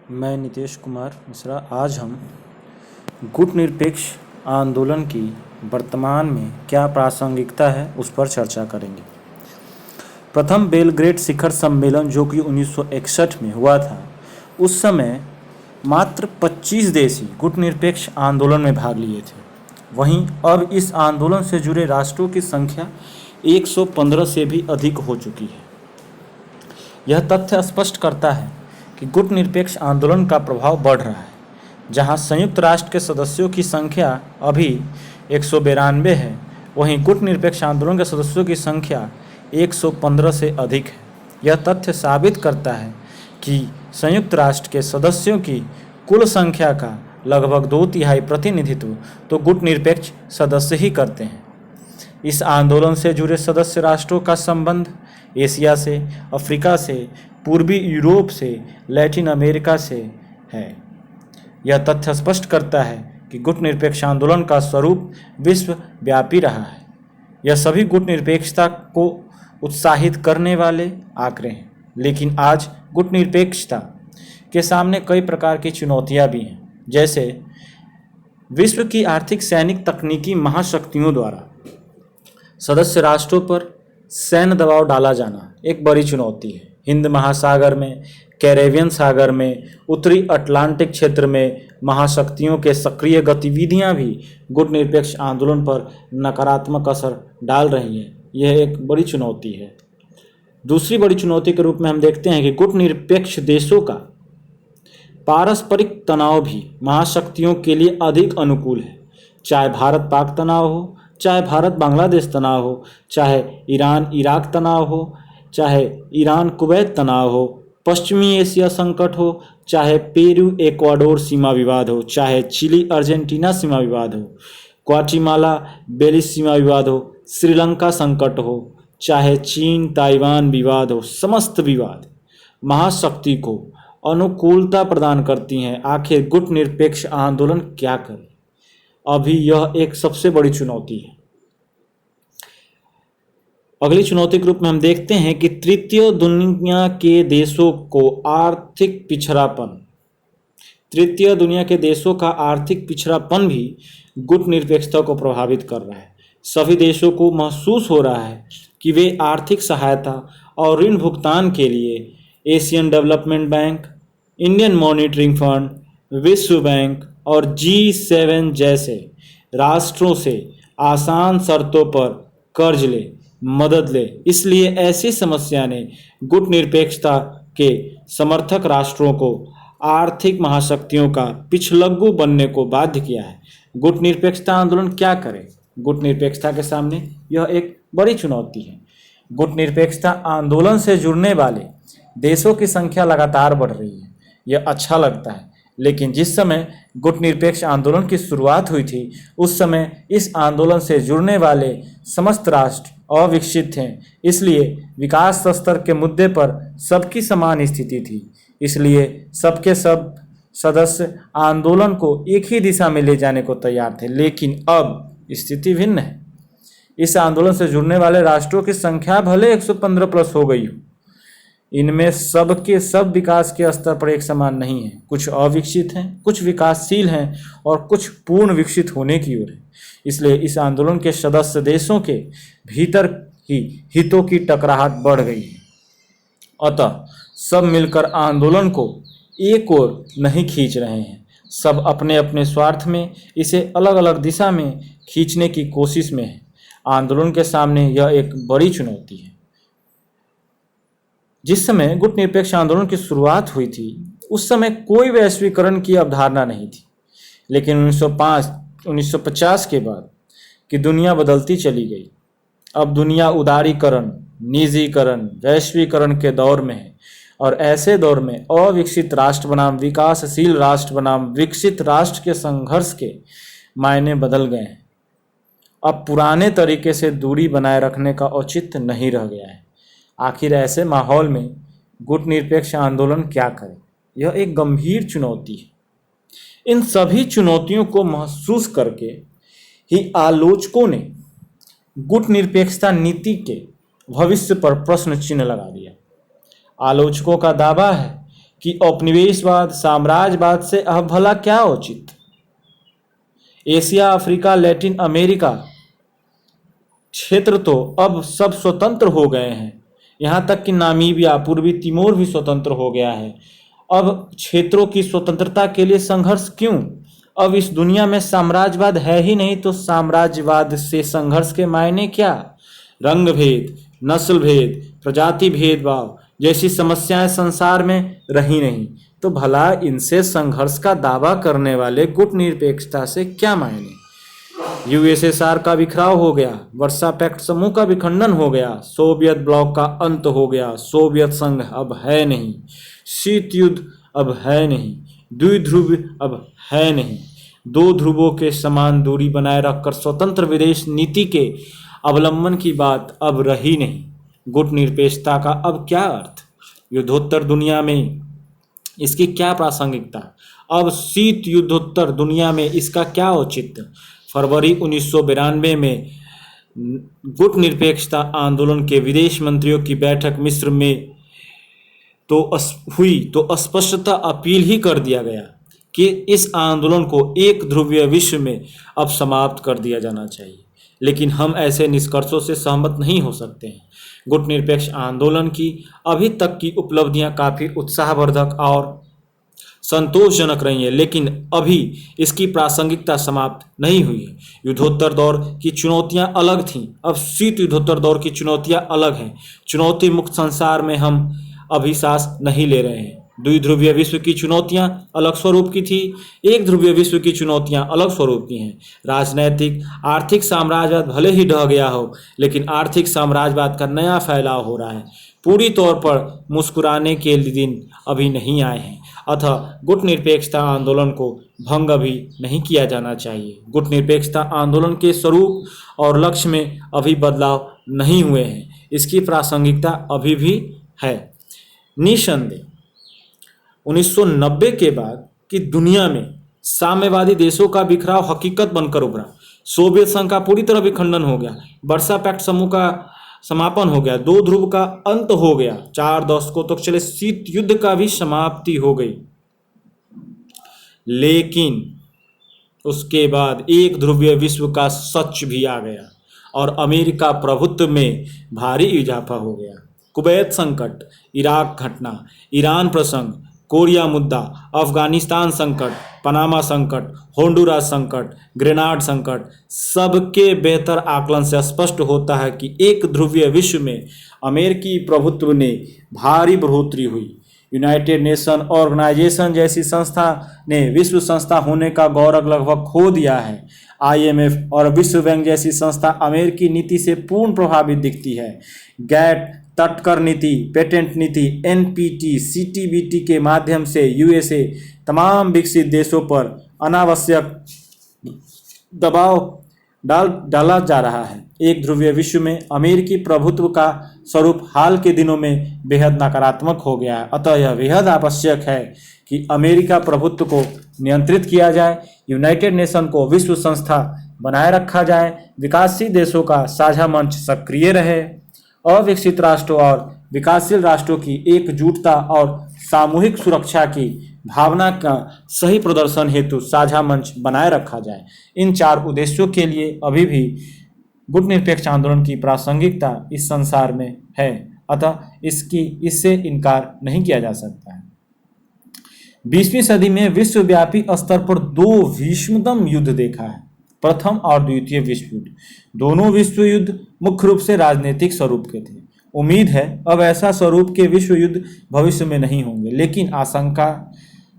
मैं नीतीश कुमार मिश्रा। आज हम गुटनिरपेक्ष आंदोलन की वर्तमान में क्या प्रासंगिकता है उस पर चर्चा करेंगे। प्रथम बेलग्रेड शिखर सम्मेलन जो कि 1961 में हुआ था, उस समय मात्र 25 देश ही गुटनिरपेक्ष आंदोलन में भाग लिए थे। वहीं अब इस आंदोलन से जुड़े राष्ट्रों की संख्या 115 से भी अधिक हो चुकी है। यह तथ्य स्पष्ट करता है कि गुटनिरपेक्ष आंदोलन का प्रभाव बढ़ रहा है। जहां संयुक्त राष्ट्र के सदस्यों की संख्या अभी 192 है, वहीं गुटनिरपेक्ष आंदोलन के सदस्यों की संख्या 115 से अधिक है। यह तथ्य साबित करता है कि संयुक्त राष्ट्र के सदस्यों की कुल संख्या का लगभग 2/3 प्रतिनिधित्व तो गुटनिरपेक्ष सदस्य ही करते हैं। इस आंदोलन से जुड़े सदस्य राष्ट्रों का संबंध एशिया से, अफ्रीका से, पूर्वी यूरोप से, लैटिन अमेरिका से है। यह तथ्य स्पष्ट करता है कि गुटनिरपेक्ष आंदोलन का स्वरूप विश्वव्यापी रहा है। यह सभी गुटनिरपेक्षता को उत्साहित करने वाले आंकड़े हैं, लेकिन आज गुटनिरपेक्षता के सामने कई प्रकार की चुनौतियां भी हैं, जैसे विश्व की आर्थिक, सैनिक, तकनीकी महाशक्तियों द्वारा सदस्य राष्ट्रों पर सैन्य दबाव डाला जाना एक बड़ी चुनौती है। हिंद महासागर में, कैरेबियन सागर में, उत्तरी अटलांटिक क्षेत्र में महाशक्तियों के सक्रिय गतिविधियां भी गुटनिरपेक्ष आंदोलन पर नकारात्मक असर डाल रही हैं। यह एक बड़ी चुनौती है। दूसरी बड़ी चुनौती के रूप में हम देखते हैं कि गुटनिरपेक्ष देशों का पारस्परिक तनाव भी महाशक्तियों के लिए अधिक अनुकूल है। चाहे भारत पाक तनाव हो, चाहे भारत बांग्लादेश तनाव हो, चाहे ईरान इराक तनाव हो, चाहे ईरान कुवैत तनाव हो, पश्चिमी एशिया संकट हो, चाहे पेरू एक्वाडोर सीमा विवाद हो, चाहे चिली अर्जेंटीना सीमा विवाद हो, ग्वाटेमाला बेलिज सीमा विवाद हो, श्रीलंका संकट हो, चाहे चीन ताइवान विवाद हो, समस्त विवाद महाशक्ति को अनुकूलता प्रदान करती हैं। आखिर गुटनिरपेक्ष आंदोलन क्या करे? अभी यह एक सबसे बड़ी चुनौती है। अगली चुनौती के रूप में हम देखते हैं कि तृतीय दुनिया के देशों को आर्थिक पिछड़ापन, तृतीय दुनिया के देशों का आर्थिक पिछड़ापन भी गुटनिरपेक्षता को प्रभावित कर रहा है। सभी देशों को महसूस हो रहा है कि वे आर्थिक सहायता और ऋण भुगतान के लिए Asian development bank, Indian monitoring fund, विश्व बैंक और G7 जैसे राष्ट्रों से आसान शर्तों पर कर्ज ले, मदद ले। इसलिए ऐसी समस्या ने गुटनिरपेक्षता के समर्थक राष्ट्रों को आर्थिक महाशक्तियों का पिछलग्गू बनने को बाध्य किया है। गुटनिरपेक्षता आंदोलन क्या करे? गुटनिरपेक्षता के सामने यह एक बड़ी चुनौती है। गुटनिरपेक्षता आंदोलन से जुड़ने वाले देशों की संख्या लगातार बढ़ रही है। यह अच्छा लगता है, लेकिन जिस समय गुटनिरपेक्ष आंदोलन की शुरुआत हुई थी, उस समय इस आंदोलन से जुड़ने वाले समस्त राष्ट्र अविकसित थे। इसलिए विकास स्तर के मुद्दे पर सबकी समान स्थिति थी। इसलिए सबके सब सदस्य आंदोलन को एक ही दिशा में ले जाने को तैयार थे। लेकिन अब स्थिति भिन्न है। इस आंदोलन से जुड़ने वाले राष्ट्रों की संख्या भले 115 प्लस हो गई हो, इनमें सब के सब विकास के स्तर पर एक समान नहीं है। कुछ अविकसित हैं, कुछ विकासशील हैं और कुछ पूर्ण विकसित होने की ओर है। इसलिए इस आंदोलन के सदस्य देशों के भीतर ही हितों की टकराहट बढ़ गई है। अतः सब मिलकर आंदोलन को एक ओर नहीं खींच रहे हैं। सब अपने अपने स्वार्थ में इसे अलग अलग दिशा में खींचने की कोशिश में है। आंदोलन के सामने यह एक बड़ी चुनौती है। जिस समय गुटनिरपेक्ष आंदोलन की शुरुआत हुई थी, उस समय कोई वैश्वीकरण की अवधारणा नहीं थी। लेकिन 1950 के बाद की दुनिया बदलती चली गई। अब दुनिया उदारीकरण, निजीकरण, वैश्वीकरण के दौर में है और ऐसे दौर में अविकसित राष्ट्र बनाम विकासशील राष्ट्र बनाम विकसित राष्ट्र के संघर्ष के मायने बदल गए हैं। अब पुराने तरीके से दूरी बनाए रखने का औचित्य नहीं रह गया है। आखिर ऐसे माहौल में गुटनिरपेक्ष आंदोलन क्या करे? यह एक गंभीर चुनौती है। इन सभी चुनौतियों को महसूस करके ही आलोचकों ने गुटनिरपेक्षता नीति के भविष्य पर प्रश्न चिन्ह लगा दिया। आलोचकों का दावा है कि औपनिवेशवाद साम्राज्यवाद से अब भला क्या औचित्य। एशिया, अफ्रीका, लैटिन अमेरिका क्षेत्र तो अब सब स्वतंत्र हो गए हैं। यहाँ तक कि नामीबिया, पूर्वी तिमोर भी स्वतंत्र हो गया है। अब क्षेत्रों की स्वतंत्रता के लिए संघर्ष क्यों? अब इस दुनिया में साम्राज्यवाद है ही नहीं, तो साम्राज्यवाद से संघर्ष के मायने क्या? रंग भेद, नस्ल भेद, प्रजाति भेदभाव जैसी समस्याएं संसार में रही नहीं, तो भला इनसे संघर्ष का दावा करने वाले गुटनिरपेक्षता से क्या मायने? यूएसएसआर का बिखराव हो गया, वर्सा पैक्ट समूह का विखंडन हो गया, सोवियत ब्लॉक का अंत हो गया, सोवियत संघ अब है नहीं, शीत युद्ध अब है नहीं, द्विध्रुव अब है नहीं, दो ध्रुवों के समान दूरी बनाए रखकर स्वतंत्र विदेश नीति के अवलंबन की बात अब रही नहीं। गुटनिरपेक्षता का अब क्या अर्थ? युद्धोत्तर दुनिया में इसकी क्या प्रासंगिकता? अब शीत युद्धोत्तर दुनिया में इसका क्या औचित्य? फरवरी 1992 में गुटनिरपेक्षता आंदोलन के विदेश मंत्रियों की बैठक मिस्र में हुई तो स्पष्टता अपील ही कर दिया गया कि इस आंदोलन को एक ध्रुवीय विश्व में अब समाप्त कर दिया जाना चाहिए। लेकिन हम ऐसे निष्कर्षों से सहमत नहीं हो सकते हैं। गुटनिरपेक्ष आंदोलन की अभी तक की उपलब्धियां काफ़ी उत्साहवर्धक और संतोषजनक रही है, लेकिन अभी इसकी प्रासंगिकता समाप्त नहीं हुई है। युद्धोत्तर दौर की चुनौतियां अलग थीं, अब शीत युद्धोत्तर दौर की चुनौतियां अलग हैं। चुनौती मुक्त संसार में हम अभी सांस नहीं ले रहे हैं। द्विध्रुवीय विश्व की चुनौतियां अलग स्वरूप की थी, एक ध्रुवीय विश्व की चुनौतियां अलग स्वरूप की हैं। राजनैतिक आर्थिक साम्राज्यवाद भले ही ढह गया हो, लेकिन आर्थिक साम्राज्यवाद का नया फैलाव हो रहा है। पूरी तौर पर मुस्कुराने के दिन अभी नहीं आए हैं, अतः गुटनिरपेक्षता आंदोलन को भंग अभी नहीं किया जाना चाहिए। गुटनिरपेक्षता आंदोलन के स्वरूप और लक्ष्य में अभी बदलाव नहीं हुए हैं, इसकी प्रासंगिकता अभी भी है। निसंदेह 1990 के बाद की दुनिया में साम्यवादी देशों का बिखराव हकीकत बनकर उभरा। सोवियत संघ का पूरी तरह विखंडन हो गया, वर्सा पैक्ट समूह का समापन हो गया, दो ध्रुव का अंत हो गया, 4 दशकों तक चले शीत युद्ध का भी समाप्ति हो गई। लेकिन उसके बाद एक ध्रुवीय विश्व का सच भी आ गया और अमेरिका प्रभुत्व में भारी इजाफा हो गया। कुवैत संकट, इराक घटना, ईरान प्रसंग, कोरिया मुद्दा, अफगानिस्तान संकट, पनामा संकट, होंडुरास संकट, ग्रेनाड संकट, सबके बेहतर आकलन से स्पष्ट होता है कि एक ध्रुवीय विश्व में अमेरिकी प्रभुत्व ने भारी बढ़ोतरी हुई। यूनाइटेड नेशन ऑर्गेनाइजेशन जैसी संस्था ने विश्व संस्था होने का गौरव लगभग खो दिया है। IMF और विश्व बैंक जैसी संस्था अमेरिकी नीति से पूर्ण प्रभावित दिखती है। गैट, तटकर नीति, पेटेंट नीति, NPT, CTBT के माध्यम से USA तमाम विकसित देशों पर अनावश्यक दबाव डाला जा रहा है। एक ध्रुवीय विश्व में अमेरिकी प्रभुत्व का स्वरूप हाल के दिनों में बेहद नकारात्मक हो गया है, अतः यह बेहद आवश्यक है कि अमेरिका प्रभुत्व को नियंत्रित किया जाए, यूनाइटेड नेशन को विश्व संस्था बनाए रखा जाए, विकासशील देशों का साझा मंच सक्रिय रहे, अविकसित राष्ट्रों और विकासशील राष्ट्रों की एकजुटता और सामूहिक सुरक्षा की भावना का सही प्रदर्शन हेतु साझा मंच बनाए रखा जाए। इन 4 उद्देश्यों के लिए अभी भी गुटनिरपेक्ष आंदोलन की प्रासंगिकता इस संसार में है, अतः इससे इनकार नहीं किया जा सकता है। 20वीं सदी में विश्वव्यापी स्तर पर 2 भीषणतम युद्ध देखा है, प्रथम और द्वितीय विश्व युद्ध। दोनों विश्व युद्ध मुख्य रूप से राजनीतिक स्वरूप के थे। उम्मीद है अब ऐसा स्वरूप के विश्व युद्ध भविष्य में नहीं होंगे, लेकिन आशंका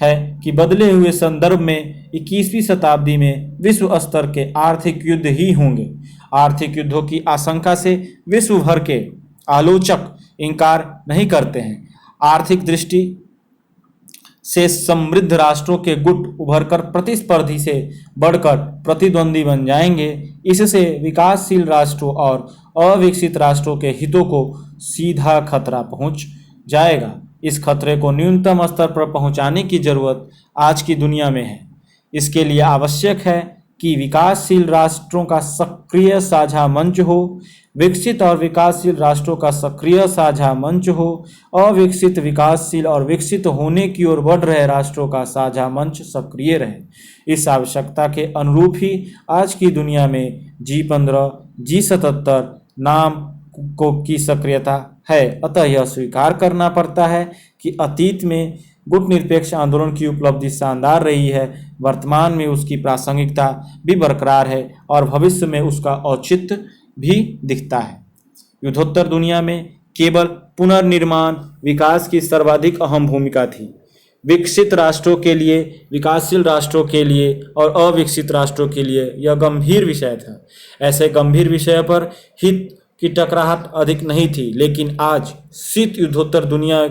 है कि बदले हुए संदर्भ में 21वीं शताब्दी में विश्व स्तर के आर्थिक युद्ध ही होंगे। आर्थिक युद्धों की आशंका से विश्व भर के आलोचक इनकार नहीं करते हैं। आर्थिक दृष्टि से समृद्ध राष्ट्रों के गुट उभरकर प्रतिस्पर्धी से बढ़कर प्रतिद्वंदी बन जाएंगे। इससे विकासशील राष्ट्रों और अविकसित राष्ट्रों के हितों को सीधा खतरा पहुंच जाएगा। इस खतरे को न्यूनतम स्तर पर पहुंचाने की जरूरत आज की दुनिया में है। इसके लिए आवश्यक है कि विकासशील राष्ट्रों का सक्रिय साझा मंच हो, विकसित और विकासशील राष्ट्रों का सक्रिय साझा मंच हो, अविकसित विकासशील और विकसित होने की ओर बढ़ रहे राष्ट्रों का साझा मंच सक्रिय रहे। इस आवश्यकता के अनुरूप ही आज की दुनिया में G15, G77 नाम की सक्रियता है। अतः यह स्वीकार करना पड़ता है कि अतीत में गुटनिरपेक्ष आंदोलन की उपलब्धि शानदार रही है, वर्तमान में उसकी प्रासंगिकता भी बरकरार है और भविष्य में उसका औचित्य भी दिखता है। युद्धोत्तर दुनिया में केवल पुनर्निर्माण विकास की सर्वाधिक अहम भूमिका थी। विकसित राष्ट्रों के लिए, विकासशील राष्ट्रों के लिए और अविकसित राष्ट्रों के लिए यह गंभीर विषय था। ऐसे गंभीर विषय पर हित की टकराहट अधिक नहीं थी, लेकिन आज शीत युद्धोत्तर दुनिया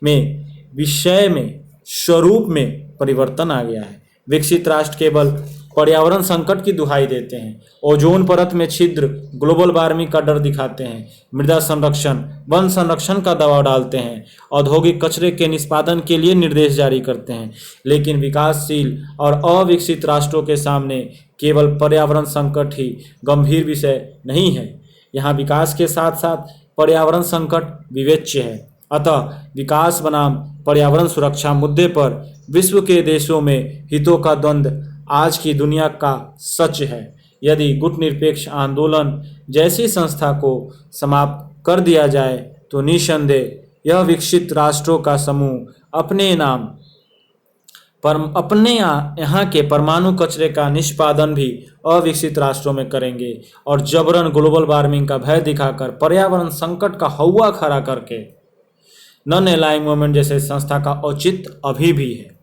में विषय में स्वरूप में परिवर्तन आ गया है। विकसित राष्ट्र केवल पर्यावरण संकट की दुहाई देते हैं, ओजोन परत में छिद्र, ग्लोबल वार्मिंग का डर दिखाते हैं, मृदा संरक्षण, वन संरक्षण का दबाव डालते हैं, औद्योगिक कचरे के निष्पादन के लिए निर्देश जारी करते हैं। लेकिन विकासशील और अविकसित राष्ट्रों के सामने केवल पर्यावरण संकट ही गंभीर विषय नहीं है, यहाँ विकास के साथ साथ पर्यावरण संकट विवेच्य है। अतः विकास बनाम पर्यावरण सुरक्षा मुद्दे पर विश्व के देशों में हितों का द्वंद्व आज की दुनिया का सच है। यदि गुटनिरपेक्ष आंदोलन जैसी संस्था को समाप्त कर दिया जाए तो निसंदेह यह विकसित राष्ट्रों का समूह अपने यहाँ के परमाणु कचरे का निष्पादन भी अविकसित राष्ट्रों में करेंगे और जबरन ग्लोबल वार्मिंग का भय दिखाकर पर्यावरण संकट का हौवा खड़ा करके नॉन अलाइंग मूवमेंट जैसे संस्था का औचित्य अभी भी है।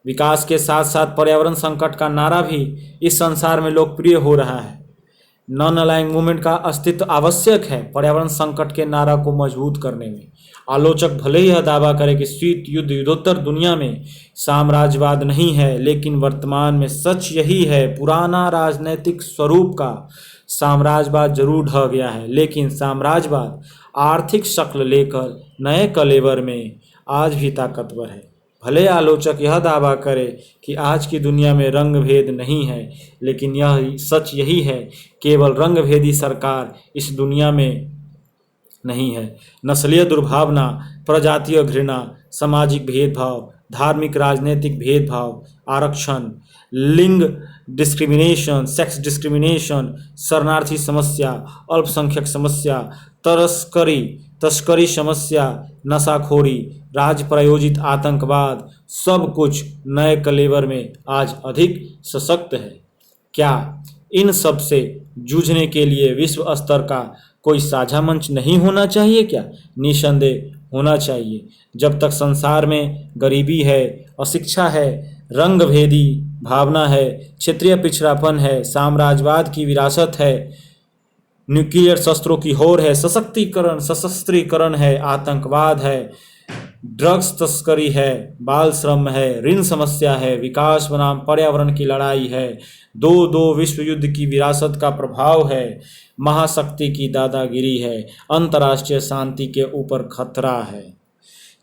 विकास के साथ साथ पर्यावरण संकट का नारा भी इस संसार में लोकप्रिय हो रहा है। नॉन अलाइंग मूवमेंट का अस्तित्व आवश्यक है पर्यावरण संकट के नारा को मजबूत करने में। आलोचक भले ही यह दावा करें कि शीत युद्ध युद्धोत्तर दुनिया में साम्राज्यवाद नहीं है, लेकिन वर्तमान में सच यही है। पुराना राजनैतिक स्वरूप का साम्राज्यवाद जरूर ढह गया है, लेकिन साम्राज्यवाद आर्थिक शक्ल लेकर नए कलेवर में आज भी ताकतवर है। भले आलोचक यह दावा करे कि आज की दुनिया में रंग भेद नहीं है, लेकिन यह सच यही है, केवल रंग भेदी सरकार इस दुनिया में नहीं है। नस्लीय दुर्भावना, प्रजातीय घृणा, सामाजिक भेदभाव, धार्मिक राजनीतिक भेदभाव, आरक्षण, लिंग डिस्क्रिमिनेशन, सेक्स डिस्क्रिमिनेशन, शरणार्थी समस्या, अल्पसंख्यक समस्या, तस्करी समस्या, नशाखोरी, राज्य प्रायोजित आतंकवाद, सब कुछ नए कलेवर में आज अधिक सशक्त है। क्या इन सब से जूझने के लिए विश्व स्तर का कोई साझा मंच नहीं होना चाहिए क्या? निसंदेह होना चाहिए। जब तक संसार में गरीबी है, अशिक्षा है, रंग भेदी भावना है, क्षेत्रीय पिछड़ापन है, साम्राज्यवाद की विरासत है, न्यूक्लियर शस्त्रों की होड़ है, सशस्त्रीकरण है, आतंकवाद है, ड्रग्स तस्करी है, बाल श्रम है, ऋण समस्या है, विकास बनाम पर्यावरण की लड़ाई है, दो विश्व युद्ध की विरासत का प्रभाव है, महाशक्ति की दादागिरी है, अंतर्राष्ट्रीय शांति के ऊपर खतरा है।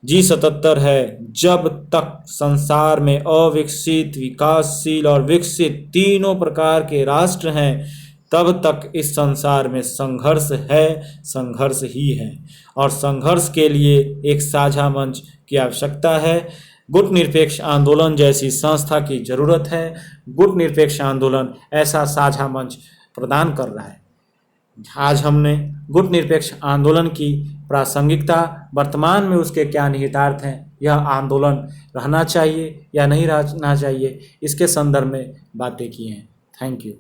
G77 है। जब तक संसार में अविकसित, विकासशील और विकसित तीनों प्रकार के राष्ट्र हैं, तब तक इस संसार में संघर्ष है, संघर्ष ही है, और संघर्ष के लिए एक साझा मंच की आवश्यकता है। गुटनिरपेक्ष आंदोलन जैसी संस्था की जरूरत है। गुटनिरपेक्ष आंदोलन ऐसा साझा मंच प्रदान कर रहा है। आज हमने गुटनिरपेक्ष आंदोलन की प्रासंगिकता, वर्तमान में उसके क्या निहितार्थ हैं, यह आंदोलन रहना चाहिए या नहीं रहना चाहिए, इसके संदर्भ में बातें की हैं। Thank you.